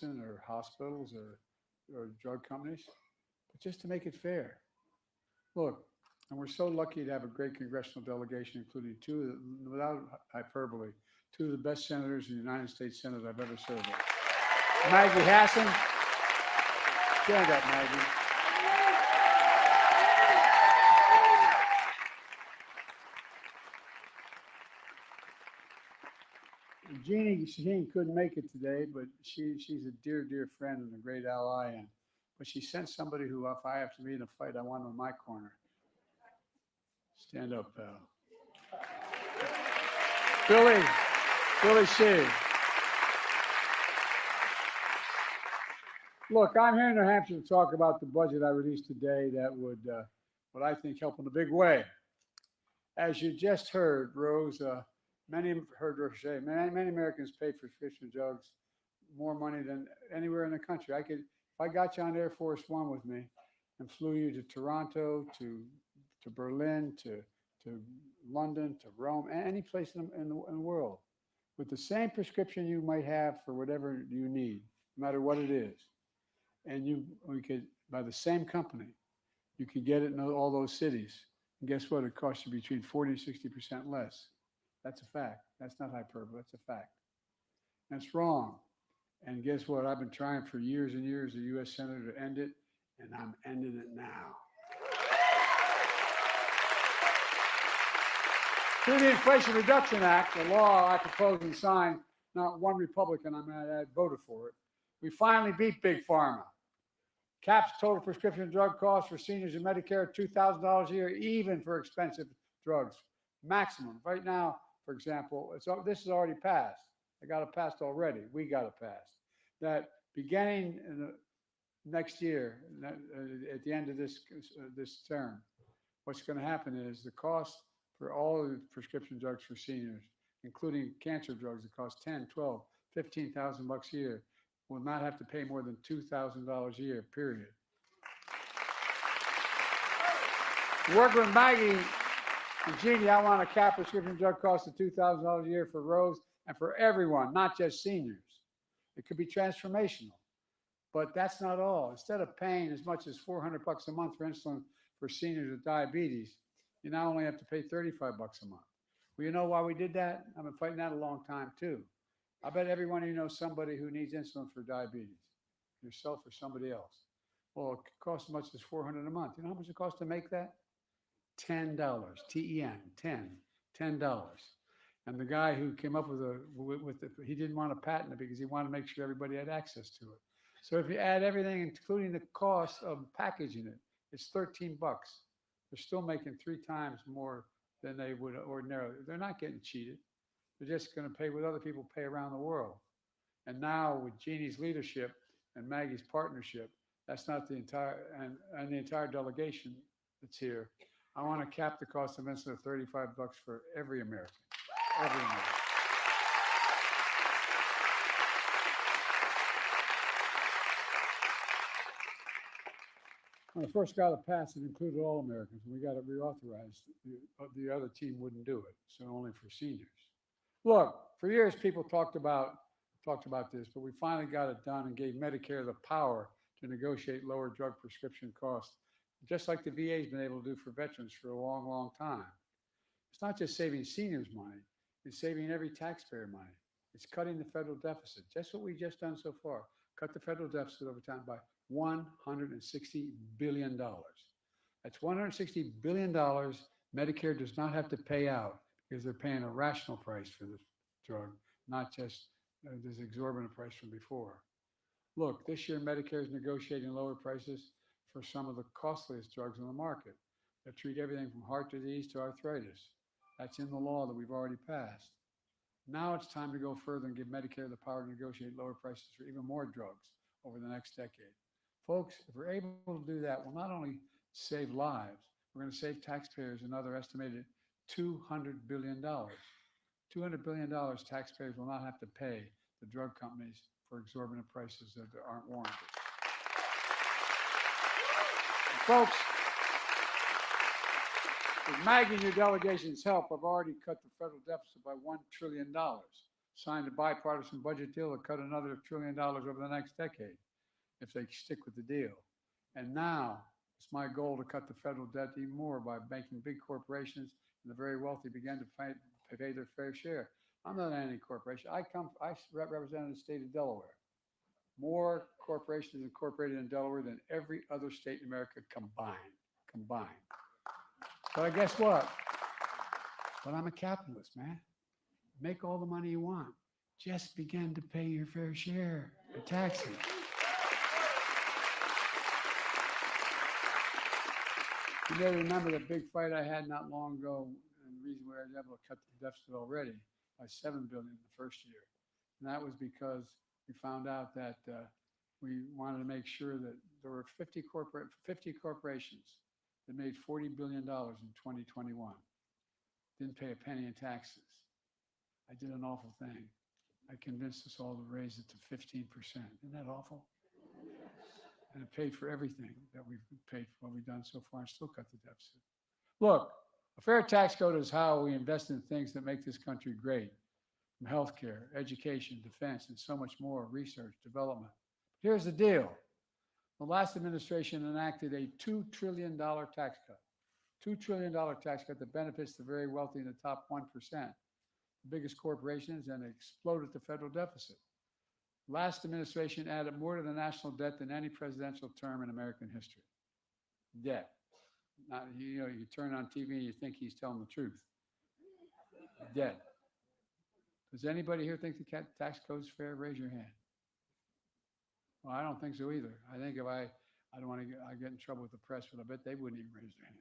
or hospitals or drug companies, but just to make it fair. Look, and we're so lucky to have a great congressional delegation, including without hyperbole, two of the best senators in the United States Senate I've ever served with. Maggie Hassan, stand up, Maggie. Jeannie couldn't make it today, but she's a dear friend and a great ally. But she sent somebody who, if I have to be in a fight, I want in my corner. Stand up, pal. Billy Shea. Look, I'm here in New Hampshire to talk about the budget I released today that would, what I think, help in a big way. As you just heard, Rose, many heard her say, many Americans pay for prescription drugs more money than anywhere in the country. If I got you on Air Force One with me and flew you to Toronto, to Berlin, to London, to Rome, any place in the world, with the same prescription you might have for whatever you need, no matter what it is, and we could, by the same company, you could get it in all those cities. And guess what? It costs you between 40 and 60% less. That's a fact. That's not hyperbole. That's a fact. That's wrong. And guess what? I've been trying for years and years, the U.S. Senator, to end it, and I'm ending it now. Through the Inflation Reduction Act, the law I proposed and signed, not one Republican I voted for it, we finally beat Big Pharma. Caps total prescription drug costs for seniors and Medicare $2,000 a year, even for expensive drugs. Maximum. Right now, for example, this is already passed. I got it passed already. We got it passed. That beginning in the next year, at the end of this term, what's going to happen is the cost for all of the prescription drugs for seniors, including cancer drugs that cost 10, 12, 15,000 bucks a year, will not have to pay more than $2,000 a year, period. Working with Maggie and Jeannie, I want to cap prescription drug costs to $2,000 a year for Rose and for everyone, not just seniors. It could be transformational. But that's not all. Instead of paying as much as 400 bucks a month for insulin for seniors with diabetes, you now only have to pay 35 bucks a month. Well, you know why we did that? I've been fighting that a long time too. I bet every one of you knows somebody who needs insulin for diabetes, yourself or somebody else. Well, it costs as much as 400 a month. You know how much it costs to make that? $10, T-E-N, $10. And the guy who came up he didn't want to patent it because he wanted to make sure everybody had access to it. So if you add everything, including the cost of packaging it, it's 13 bucks. They're still making 3 times more than they would ordinarily. They're not getting cheated. They're just going to pay what other people pay around the world. And now with Jeannie's leadership and Maggie's partnership, that's not the entire, and the entire delegation that's here, I want to cap the cost of insulin at 35 bucks for every American. Every American. When I first got it passed, it included all Americans. When we got it reauthorized, the other team wouldn't do it, so only for seniors. Look, for years people talked about this, but we finally got it done and gave Medicare the power to negotiate lower drug prescription costs, just like the VA's been able to do for veterans for a long time. It's not just saving seniors money, it's saving every taxpayer money. It's cutting the federal deficit. Just what we've just done so far. Cut the federal deficit over time by $160 billion. That's $160 billion Medicare does not have to pay out because they're paying a rational price for this drug, not just this exorbitant price from before. Look, this year Medicare is negotiating lower prices for some of the costliest drugs on the market that treat everything from heart disease to arthritis. That's in the law that we've already passed. Now it's time to go further and give Medicare the power to negotiate lower prices for even more drugs over the next decade. Folks, if we're able to do that, we'll not only save lives, we're going to save taxpayers another estimated $200 billion. $200 billion taxpayers will not have to pay the drug companies for exorbitant prices that aren't warranted. And folks, with Maggie and your delegation's help, I've already cut the federal deficit by $1 trillion. signed a bipartisan budget deal to cut another $1 trillion over the next decade if they stick with the deal. And now it's my goal to cut the federal debt even more by making big corporations and the very wealthy begin to pay their fair share. I'm not any corporation. I represent the state of Delaware. More corporations incorporated in Delaware than every other state in America combined. But guess what? But I'm a capitalist, man. Make all the money you want. Just begin to pay your fair share of taxes. You may remember the big fight I had not long ago, and the reason why I was able to cut the deficit already by $7 billion in the first year. And that was because we found out that we wanted to make sure that there were 50 corporations that made $40 billion in 2021. Didn't pay a penny in taxes. I did an awful thing. I convinced us all to raise it to 15%. Isn't that awful? And it paid for everything that we've paid for what we've done so far and still cut the deficit. Look, a fair tax code is how we invest in things that make this country great. From healthcare, education, defense, and so much more, research, development. Here's the deal. The last administration enacted a $2 trillion tax cut. $2 trillion tax cut that benefits the very wealthy in the top 1%, the biggest corporations, and exploded the federal deficit. Last administration added more to the national debt than any presidential term in American history. Debt. Not, you turn on TV and you think he's telling the truth. Debt. Does anybody here think the tax code is fair? Raise your hand. Well, I don't think so either. I think if I don't want to get in trouble with the press, but I bet they wouldn't even raise their hands.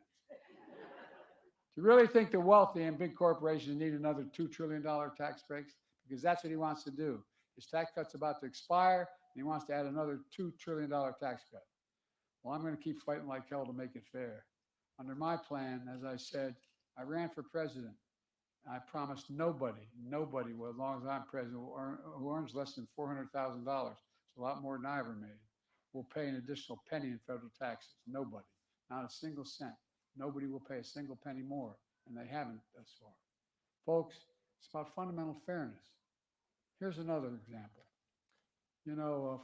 Do you really think the wealthy and big corporations need another $2 trillion tax breaks? Because that's what he wants to do. His tax cut's about to expire, and he wants to add another $2 trillion tax cut. Well, I'm going to keep fighting like hell to make it fair. Under my plan, as I said, I ran for president. I promised nobody, well, as long as I'm president, who earns less than $400,000, it's a lot more than I ever made, will pay an additional penny in federal taxes. Nobody, not a single cent. Nobody will pay a single penny more, and they haven't thus far. Folks, it's about fundamental fairness. Here's another example.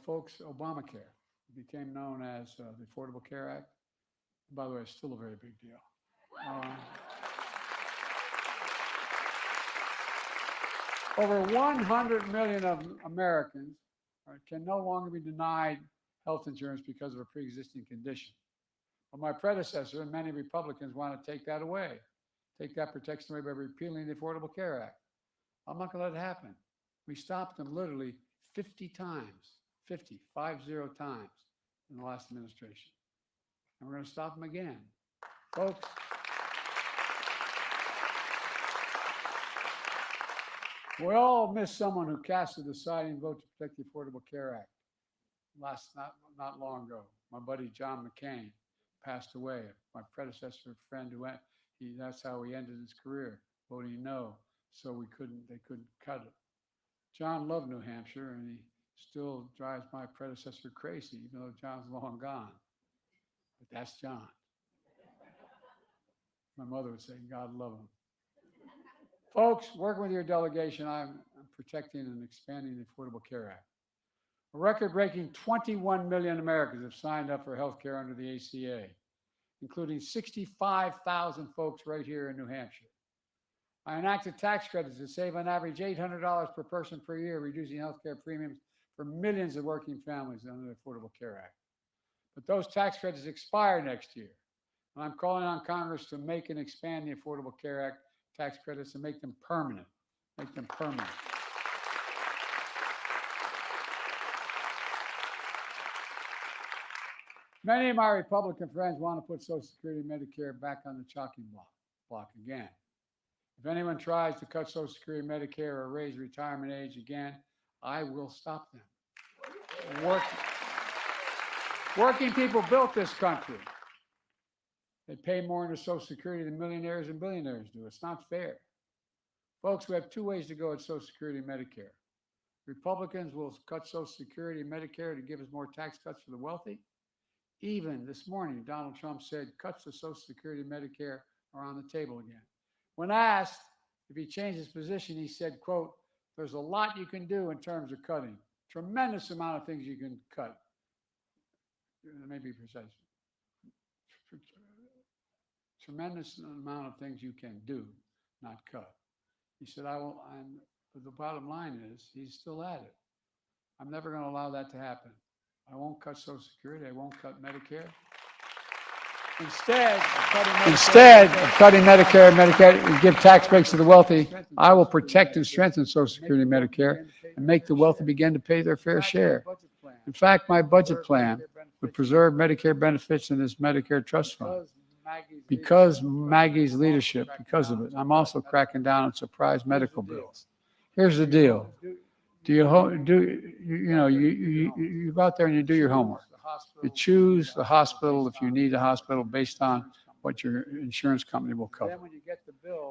Folks, Obamacare became known as the Affordable Care Act. By the way, it's still a very big deal. Over 100 million of Americans can no longer be denied health insurance because of a pre-existing condition. But my predecessor and many Republicans want to take that away, take that protection away by repealing the Affordable Care Act. I'm not going to let it happen. We stopped them literally 50 times in the last administration. And we're going to stop them again. Folks, we all miss someone who cast a deciding vote to protect the Affordable Care Act. Not long ago, my buddy John McCain passed away. My predecessor friend that's how he ended his career, voting no, so they couldn't cut it. John loved New Hampshire, and he still drives my predecessor crazy, even though John's long gone. But that's John. My mother would say, God love him. Folks, working with your delegation, I'm protecting and expanding the Affordable Care Act. A record-breaking 21 million Americans have signed up for health care under the ACA, including 65,000 folks right here in New Hampshire. I enacted tax credits that save on average $800 per person per year, reducing health care premiums for millions of working families under the Affordable Care Act. But those tax credits expire next year. And I'm calling on Congress to make and expand the Affordable Care Act tax credits and make them permanent. Many of my Republican friends want to put Social Security and Medicare back on the chopping block again. If anyone tries to cut Social Security and Medicare or raise retirement age again, I will stop them. Working people built this country. They pay more into Social Security than millionaires and billionaires do. It's not fair. Folks, we have two ways to go at Social Security and Medicare. Republicans will cut Social Security and Medicare to give us more tax cuts for the wealthy. Even this morning, Donald Trump said cuts to Social Security and Medicare are on the table again. When asked if he changed his position, he said, quote, There's a lot you can do in terms of cutting. Tremendous amount of things you can cut. Let me be precise. Tremendous amount of things you can do, not cut. He said, but the bottom line is, he's still at it. I'm never going to allow that to happen. I won't cut Social Security. I won't cut Medicare. Instead of cutting Medicare and Medicaid and give tax breaks to the wealthy, I will protect and strengthen Social Security and Medicare and make the wealthy begin to pay their fair share. In fact, my budget plan would preserve Medicare benefits in this Medicare trust fund. Because Maggie's leadership, because of it, I'm also cracking down on surprise medical bills. Here's the deal. You go out there and you do your homework. You choose the hospital if you need a hospital based on what your insurance company will cover.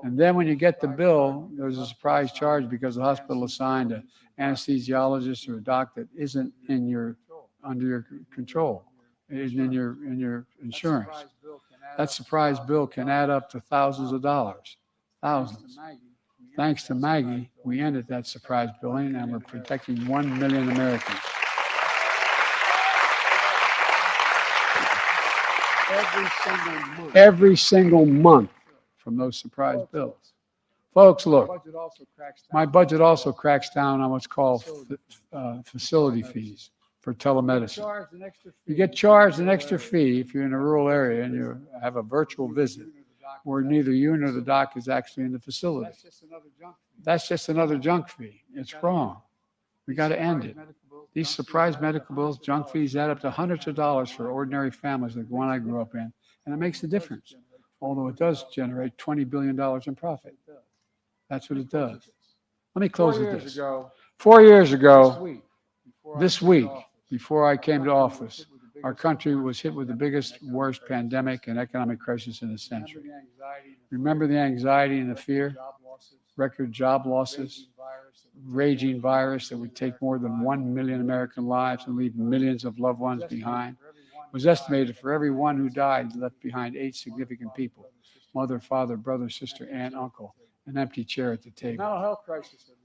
And then when you get the bill, there's a surprise charge because the hospital assigned an anesthesiologist or a doc that isn't under your control, isn't in your insurance. That surprise bill can add up to thousands of dollars. Thousands. Thanks to Maggie, we ended that surprise billing and we're protecting 1 million Americans. Every single month from those surprise bills. Folks, look, my budget also cracks down on what's called facility fees for telemedicine. You get charged an extra fee if you're in a rural area and you have a virtual visit where neither you nor the doc is actually in the facility. That's just another junk fee. It's wrong. We got to end it. These surprise medical bills, junk fees add up to hundreds of dollars for ordinary families like the one I grew up in, and it makes a difference, although it does generate $20 billion in profit. That's what it does. Let me close with this. 4 years ago, this week, before I came to office, our country was hit with the biggest, worst pandemic and economic crisis in a century. Remember the anxiety and the fear? Record job losses, raging virus that would take more than 1 million American lives and leave millions of loved ones behind. It was estimated for every one who died, left behind 8 significant people: mother, father, brother, sister, aunt, uncle, an empty chair at the table.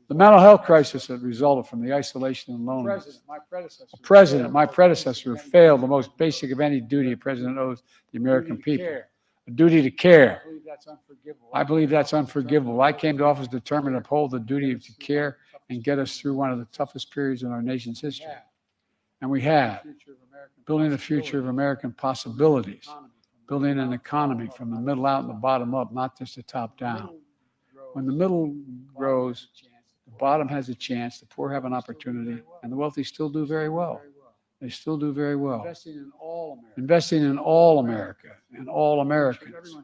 The mental health crisis that resulted from the isolation and loneliness. My predecessor, failed the most basic of any duty a president owes the American people. A duty to care. I believe that's unforgivable. I came to office determined to uphold the duty to care and get us through one of the toughest periods in our nation's history. And we have. Building the future of American possibilities. Building an economy from the middle out and the bottom up, not just the top down. When the middle grows, the bottom has a chance, the poor have an opportunity, and the wealthy still do very well. They still do very well. Investing in all America and all Americans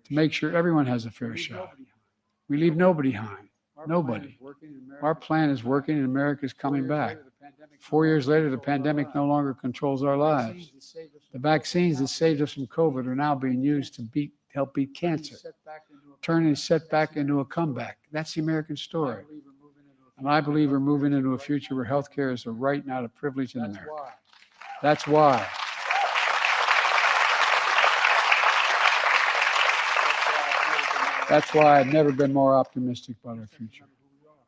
to make sure everyone has a fair shot. We leave nobody behind. Nobody. Our plan is working and America is coming back. 4 years later, the pandemic no longer controls our lives. The vaccines that saved us from COVID are now being used to help beat cancer, turning a setback into a comeback. That's the American story. And I believe we're moving into a future where healthcare is a right, not a privilege in America. That's why. That's why I've never been more optimistic about our future.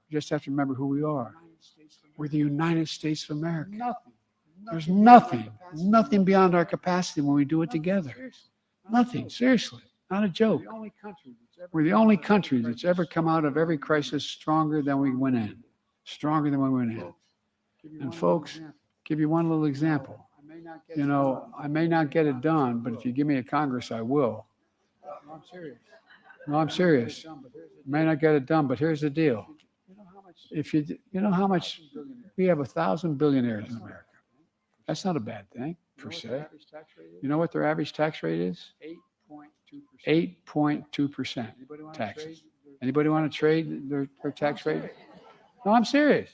You just have to remember who we are. We're the United States of America. There's nothing beyond our capacity when we do it together. Nothing, seriously, not a joke. We're the only country that's ever come out of every crisis stronger than we went in. Stronger than we went in. And folks, give you one little example. You know, I may not get it done, but if you give me a Congress, I will. No, I'm serious. I may not get it done, but here's the deal. If you know how much we have 1,000 billionaires in America. That's not a bad thing, per se. You know what their average tax rate is? 8.2% taxes. Anybody want to trade their tax rate? No, I'm serious.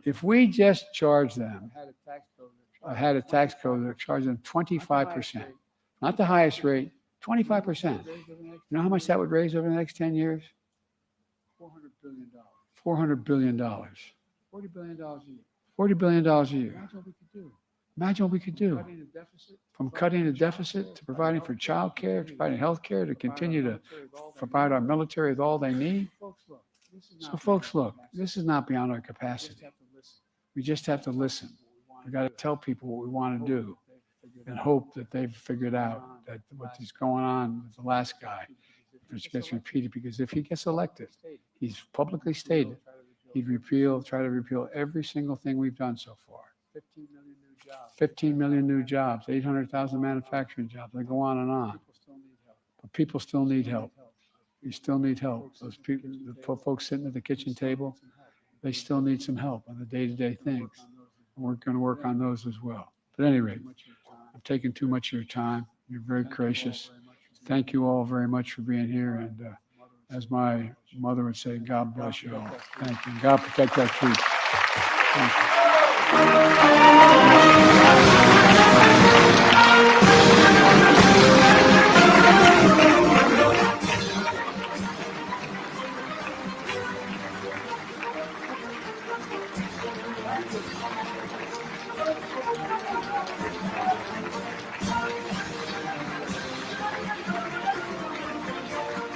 If we just charge them, I had a tax code that charged them 25%, not the highest rate, 25%. You know how much that would raise over the next 10 years? $400 billion. $40 billion a year. $40 billion a year. Imagine what we could do. From cutting the deficit to providing for child care, to providing health care, to continue to provide our military with all they need. So folks, look, this is not beyond our capacity. We just have to listen. We got to tell people what we want to do and hope that they've figured out that what is going on with the last guy, which gets repeated, because if he gets elected, he's publicly stated, he'd try to repeal every single thing we've done so far. 15 million new jobs, 800,000 manufacturing jobs. I go on and on. But people still need help. We still need help. Those people, the folks sitting at the kitchen table, they still need some help on the day-to-day things. And we're going to work on those as well. But at any rate, I've taken too much of your time. You're very gracious. Thank you all very much for being here. And as my mother would say, God bless you all. Thank you. God protect our troops. Thank you.